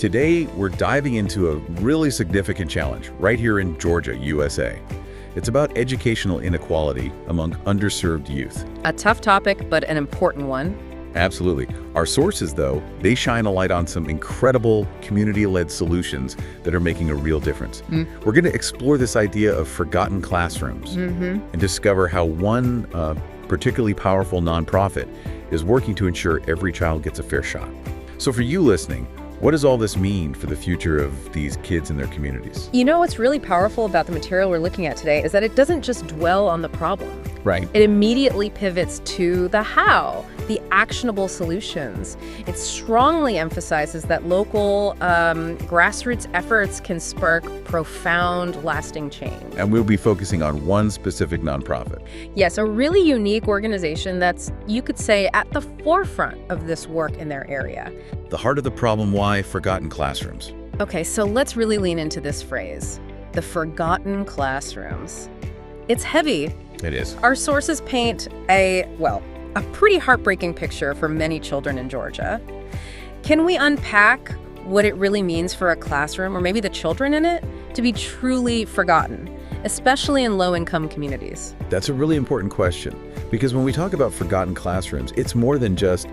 Today, we're diving into a really significant challenge right here in Georgia, USA. It's about educational inequality among underserved youth. A tough topic, but an important one. Absolutely. Our sources, though, they shine a light on some incredible community-led solutions that are making a real difference. We're going to explore this idea of forgotten classrooms and discover how one particularly powerful nonprofit is working to ensure every child gets a fair shot. So for you listening, what does all this mean for the future of these kids and their communities? You know what's really powerful about the material we're looking at today is that it doesn't just dwell on the problem. Right. It immediately pivots to the how, the actionable solutions. It strongly emphasizes that local grassroots efforts can spark profound, lasting change. And we'll be focusing on one specific nonprofit. Yes, a really unique organization that's, you could say, at the forefront of this work in their area. The heart of the problem, why forgotten classrooms? Okay, so let's really lean into this phrase, the forgotten classrooms. It's heavy. It is. Our sources paint a pretty heartbreaking picture for many children in Georgia. Can we unpack what it really means for a classroom, or maybe the children in it, to be truly forgotten, especially in low-income communities? That's a really important question, because when we talk about forgotten classrooms, it's more than just,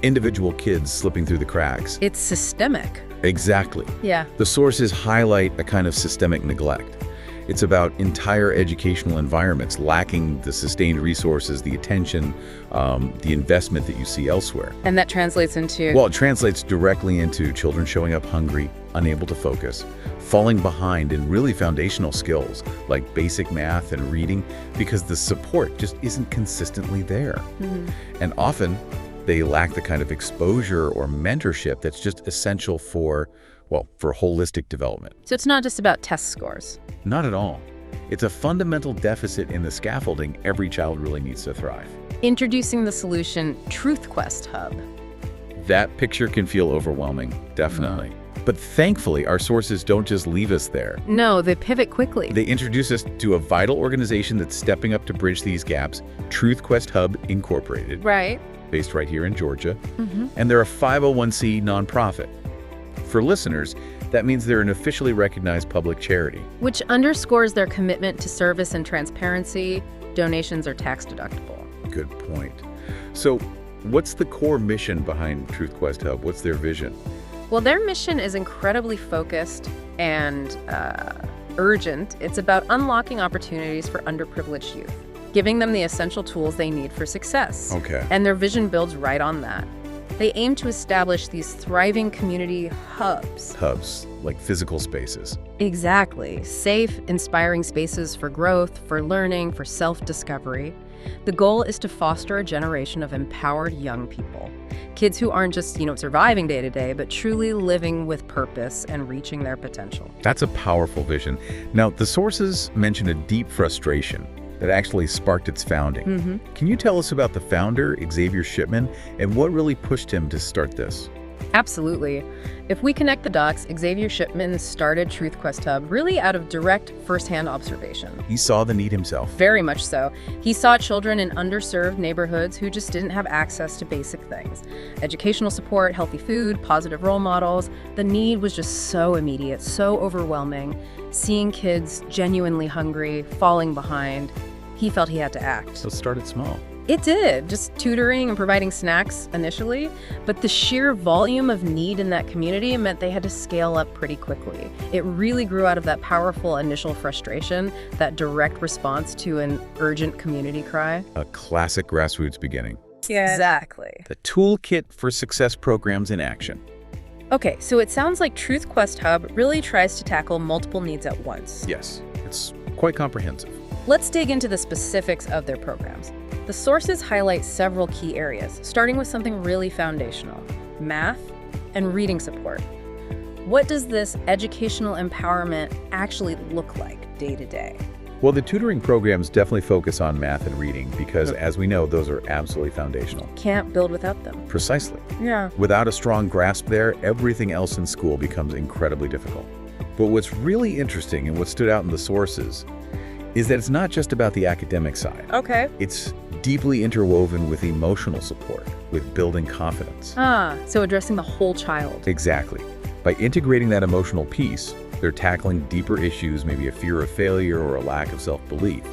individual kids slipping through the cracks. It's systemic. Exactly. Yeah. The sources highlight a kind of systemic neglect. It's about entire educational environments lacking the sustained resources, the attention, the investment that you see elsewhere. And that translates into? Well, it translates directly into children showing up hungry, unable to focus, falling behind in really foundational skills like basic math and reading because the support just isn't consistently there. And often they lack the kind of exposure or mentorship that's just essential for holistic development. So it's not just about test scores. Not at all. It's a fundamental deficit in the scaffolding every child really needs to thrive. Introducing the solution Truth Quest Hub. That picture can feel overwhelming, definitely. But thankfully, our sources don't just leave us there. No, they pivot quickly. They introduce us to a vital organization that's stepping up to bridge these gaps, Truth Quest Hub Incorporated. Right. Based right here in Georgia. And they're a 501c nonprofit. For listeners, that means they're an officially recognized public charity. Which underscores their commitment to service and transparency. Donations are tax deductible. Good point. So what's the core mission behind Truth Quest Hub? What's their vision? Well, their mission is incredibly focused and urgent. It's about unlocking opportunities for underprivileged youth, giving them the essential tools they need for success. Okay. And their vision builds right on that. They aim to establish these thriving community hubs. Hubs, like physical spaces. Exactly. Safe, inspiring spaces for growth, for learning, for self-discovery. The goal is to foster a generation of empowered young people. Kids who aren't just, surviving day to day, but truly living with purpose and reaching their potential. That's a powerful vision. Now, the sources mention a deep frustration that actually sparked its founding. Can you tell us about the founder, Xavier Shipman, and what really pushed him to start this? Absolutely. If we connect the dots, Xavier Shipman started Truth Quest Hub really out of direct firsthand observation. He saw the need himself. Very much so. He saw children in underserved neighborhoods who just didn't have access to basic things. Educational support, healthy food, positive role models. The need was just so immediate, so overwhelming. Seeing kids genuinely hungry, falling behind, he felt he had to act. So start it small. It did, just tutoring and providing snacks initially, but the sheer volume of need in that community meant they had to scale up pretty quickly. It really grew out of that powerful initial frustration, that direct response to an urgent community cry. A classic grassroots beginning. Yeah. Exactly. The toolkit for success programs in action. Okay, so it sounds like Truth Quest Hub really tries to tackle multiple needs at once. Yes, it's quite comprehensive. Let's dig into the specifics of their programs. The sources highlight several key areas, starting with something really foundational: math and reading support. What does this educational empowerment actually look like day to day? Well, the tutoring programs definitely focus on math and reading because, as we know, those are absolutely foundational. Can't build without them. Precisely. Yeah. Without a strong grasp there, everything else in school becomes incredibly difficult. But what's really interesting and what stood out in the sources is that it's not just about the academic side. Okay. It's deeply interwoven with emotional support, with building confidence. So addressing the whole child. Exactly. By integrating that emotional piece, they're tackling deeper issues, maybe a fear of failure or a lack of self-belief.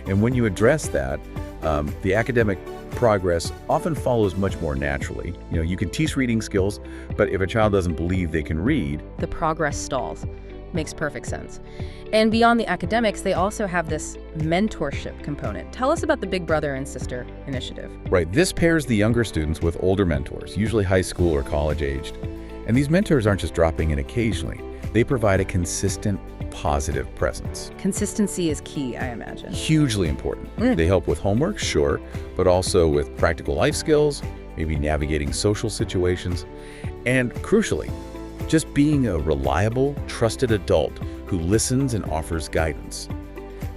And when you address that, the academic progress often follows much more naturally. You can teach reading skills, but if a child doesn't believe they can read, the progress stalls. Makes perfect sense. And beyond the academics, they also have this mentorship component. Tell us about the Big Brother and Sister initiative. Right, this pairs the younger students with older mentors, usually high school or college aged. And these mentors aren't just dropping in occasionally. They provide a consistent, positive presence. Consistency is key, I imagine. Hugely important. They help with homework, sure, but also with practical life skills, maybe navigating social situations, and crucially, just being a reliable, trusted adult who listens and offers guidance.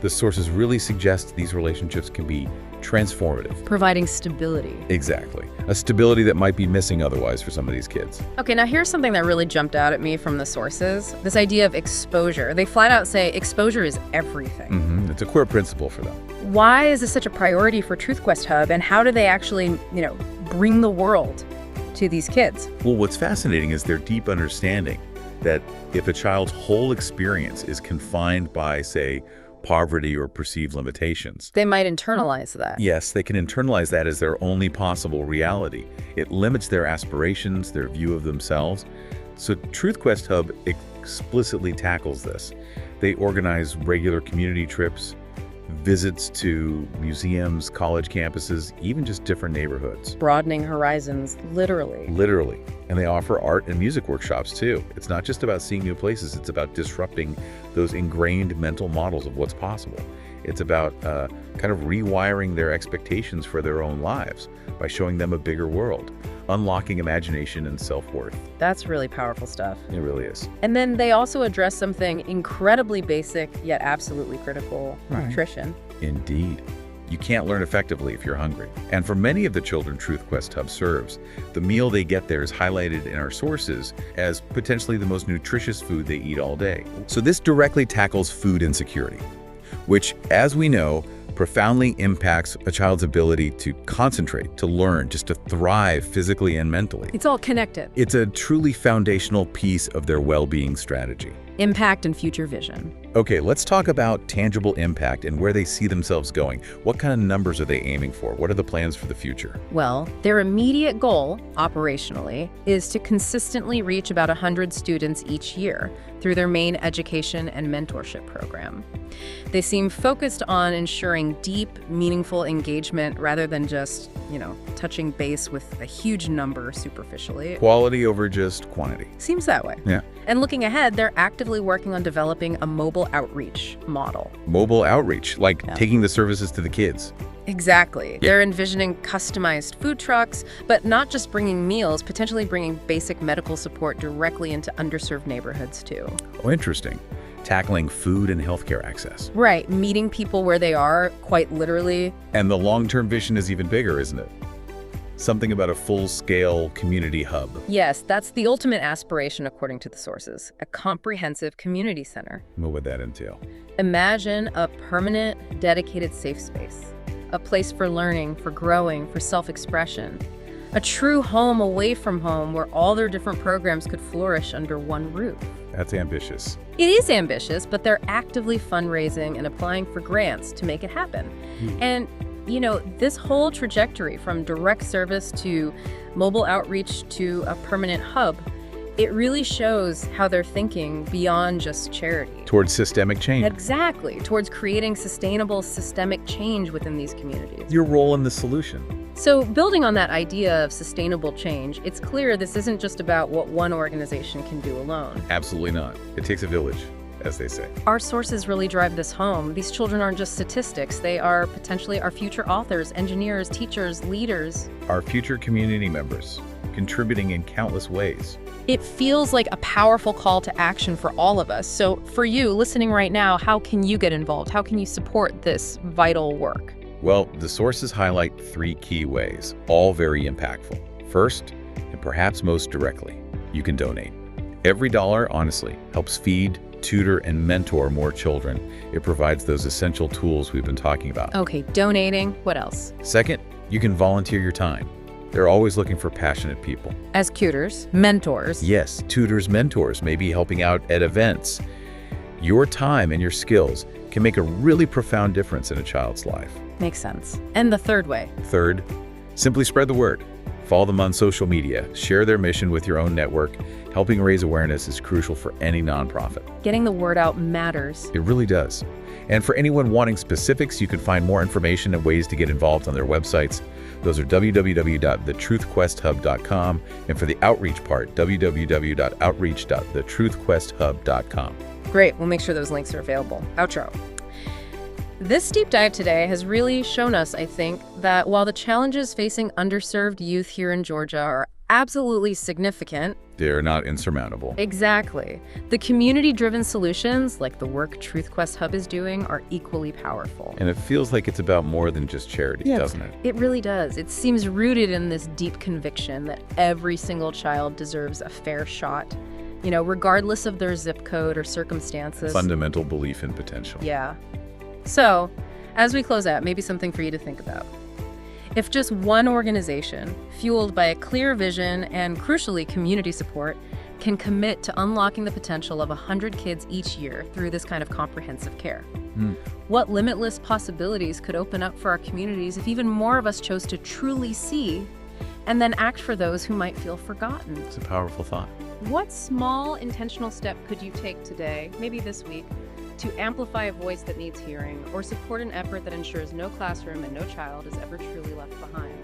The sources really suggest these relationships can be transformative. Providing stability. Exactly. A stability that might be missing otherwise for some of these kids. Okay, now here's something that really jumped out at me from the sources. This idea of exposure. They flat out say exposure is everything. It's a core principle for them. Why is this such a priority for TruthQuest Hub, and how do they actually, bring the world to these kids? Well, what's fascinating is their deep understanding that if a child's whole experience is confined by, say, poverty or perceived limitations, they might internalize that. Yes, they can internalize that as their only possible reality. It limits their aspirations, their view of themselves. So TruthQuest Hub explicitly tackles this. They organize regular community trips, visits to museums, college campuses, even just different neighborhoods. Broadening horizons, literally. Literally. And they offer art and music workshops too. It's not just about seeing new places, it's about disrupting those ingrained mental models of what's possible. It's about kind of rewiring their expectations for their own lives by showing them a bigger world, unlocking imagination and self-worth. That's really powerful stuff. It really is. And then they also address something incredibly basic yet absolutely critical: nutrition. Indeed. You can't learn effectively if you're hungry. And for many of the children TruthQuest Hub serves, the meal they get there is highlighted in our sources as potentially the most nutritious food they eat all day. So this directly tackles food insecurity, which, as we know, profoundly impacts a child's ability to concentrate, to learn, just to thrive physically and mentally. It's all connected. It's a truly foundational piece of their well-being strategy. Impact and future vision. Okay, let's talk about tangible impact and where they see themselves going. What kind of numbers are they aiming for? What are the plans for the future? Well, their immediate goal, operationally, is to consistently reach about 100 students each year through their main education and mentorship program. They seem focused on ensuring deep, meaningful engagement rather than just, touching base with a huge number superficially. Quality over just quantity. Seems that way. Yeah. And looking ahead, they're actively working on developing a mobile outreach model. Mobile outreach, like taking the services to the kids. Exactly. Yeah. They're envisioning customized food trucks, but not just bringing meals, potentially bringing basic medical support directly into underserved neighborhoods too. Oh, interesting. Tackling food and healthcare access. Right, meeting people where they are, quite literally. And the long-term vision is even bigger, isn't it? Something about a full-scale community hub. Yes, that's the ultimate aspiration according to the sources, a comprehensive community center. What would that entail? Imagine a permanent, dedicated safe space, a place for learning, for growing, for self-expression, a true home away from home where all their different programs could flourish under one roof. That's ambitious. It is ambitious, but they're actively fundraising and applying for grants to make it happen. And this whole trajectory from direct service to mobile outreach to a permanent hub, it really shows how they're thinking beyond just charity. Towards systemic change. Exactly, towards creating sustainable systemic change within these communities. Your role in the solution. So building on that idea of sustainable change, it's clear this isn't just about what one organization can do alone. Absolutely not. It takes a village, as they say. Our sources really drive this home. These children aren't just statistics. They are potentially our future authors, engineers, teachers, leaders. Our future community members, contributing in countless ways. It feels like a powerful call to action for all of us. So for you listening right now, how can you get involved? How can you support this vital work? Well, the sources highlight 3 key ways, all very impactful. First, and perhaps most directly, you can donate. Every dollar, honestly, helps feed, tutor, and mentor more children. It provides those essential tools we've been talking about. Okay, donating. What else? Second, you can volunteer your time. They're always looking for passionate people. As tutors, mentors. Yes, tutors, mentors, maybe helping out at events. Your time and your skills can make a really profound difference in a child's life. Makes sense. And the third way? Third, simply spread the word. Follow them on social media. Share their mission with your own network. Helping raise awareness is crucial for any nonprofit. Getting the word out matters. It really does. And for anyone wanting specifics, you can find more information and ways to get involved on their websites. Those are www.thetruthquesthub.com, and for the outreach part, www.outreach.thetruthquesthub.com. Great, we'll make sure those links are available. Outro. This deep dive today has really shown us, I think, that while the challenges facing underserved youth here in Georgia are absolutely significant, they're not insurmountable. Exactly. The community-driven solutions, like the work Truth Quest Hub is doing, are equally powerful. And it feels like it's about more than just charity, doesn't it? It really does. It seems rooted in this deep conviction that every single child deserves a fair shot, regardless of their zip code or circumstances. Fundamental belief in potential. Yeah. So, as we close out, maybe something for you to think about. If just one organization, fueled by a clear vision and, crucially, community support, can commit to unlocking the potential of 100 kids each year through this kind of comprehensive care, what limitless possibilities could open up for our communities if even more of us chose to truly see and then act for those who might feel forgotten? It's a powerful thought. What small, intentional step could you take today, maybe this week, to amplify a voice that needs hearing or support an effort that ensures no classroom and no child is ever truly left behind?